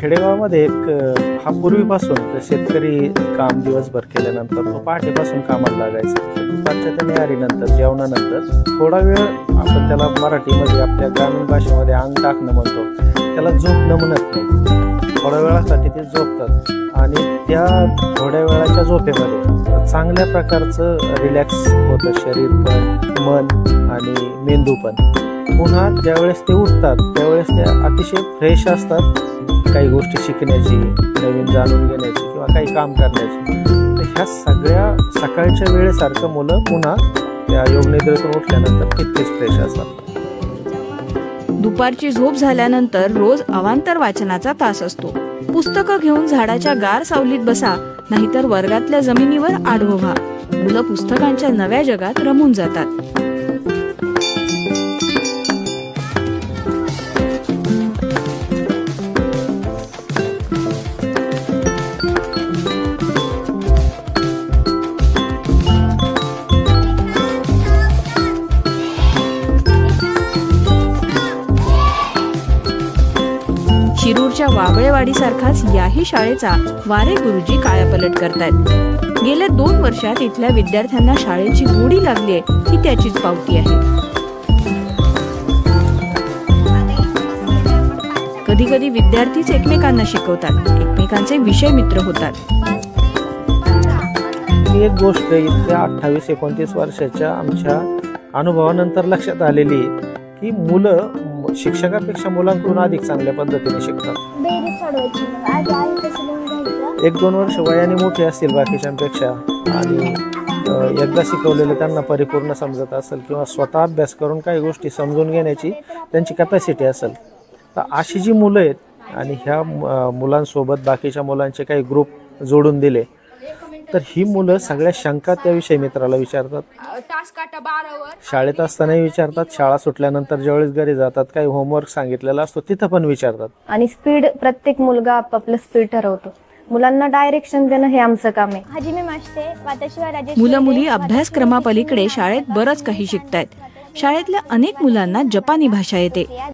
खेडेगावामध्ये हा पूर्वीपासून शेतकरी काम दिवसभर केल्यानंतर तो पहाटेपासून कामाला लागायचा। दुपारच्या त्या न्याहारीनंतर जेवणानंतर थोडा वेळ आपण त्याला मराठीमध्ये आपल्या ग्रामीण भाषेमध्ये अंग टाकणं म्हणतो, त्याला झोपणं म्हणत नाही। थोड्या वेळासाठी ते झोपतात आणि त्या थोड्या वेळाच्या झोपेमध्ये चांगल्या प्रकारचं रिलॅक्स होतं शरीर पण, मन आणि मेंदू पण। पुन्हा ज्यावेळेस ते उठतात त्यावेळेस ते अतिशय फ्रेश असतात, काही गोष्टी शिकण्याची, नवीन जाणून घेण्याची किंवा काही काम करण्याची। तर ह्या सगळ्या सकाळच्या वेळेसारखं मुलं पुन्हा त्या योगनिद्रेतून उठल्यानंतर तितकेच फ्रेश असतात। दुपारची झोप झाल्यानंतर रोज अवांतर वाचनाचा तास असतो। पुस्तकं घेऊन झाडाच्या गार सावलीत बसा, नाहीतर वर्गातल्या जमिनीवर आडवं व्हा। मुलं पुस्तकांच्या नव्या जगात रमून जातात। शिरूरच्या वाबळेवाडीसारखाच याही शाळेचा वारे गुरुजी कायापलट करतायत। गेल्या 2 वर्षात इथल्या विद्यार्थ्यांना शाळेची गोडी लागली आहे, ही त्याचीच पावती आहे। कधी कधी विद्यार्थीच एकमेकांना शिकवतात, एकमेकांचे विषय मित्र होतात। एक गोष्ट इथल्या 28-29 वर्षाच्या आमच्या अनुभवानंतर लक्षात आलेली की मुलं शिक्षकापेक्षा मुलांकडून अधिक चांगल्या पद्धतीने शिकतात। 1-2 वर्ष वयाने मोठे असतील बाकीच्यांपेक्षा आणि एकदा शिकवलेलं त्यांना परिपूर्ण समजत असेल किंवा स्वतः अभ्यास करून काही गोष्टी समजून घेण्याची त्यांची कॅपॅसिटी असेल, तर अशी जी मुलं आहेत आणि ह्या मुलांसोबत बाकीच्या मुलांचे काही ग्रुप जोडून दिले तर ही मुलं सगळ्या शंका त्याविषयी मित्राला विचारतात। शाळेत असतानाही विचारतात, शाळा सुटल्यानंतर ज्यावेळेस घरी जातात काही होमवर्क सांगितलेला असतो तिथं पण विचारतात। आणि स्पीड प्रत्येक मुलगा आपापलं स्पीड ठरवतो, मुलांना डायरेक्शन देणं हे आमचं काम आहे। मुलं मुली अभ्यासक्रमापलीकडे शाळेत बरंच काही शिकतायत। शाळेतल्या अनेक मुलांना जपानी भाषा येते।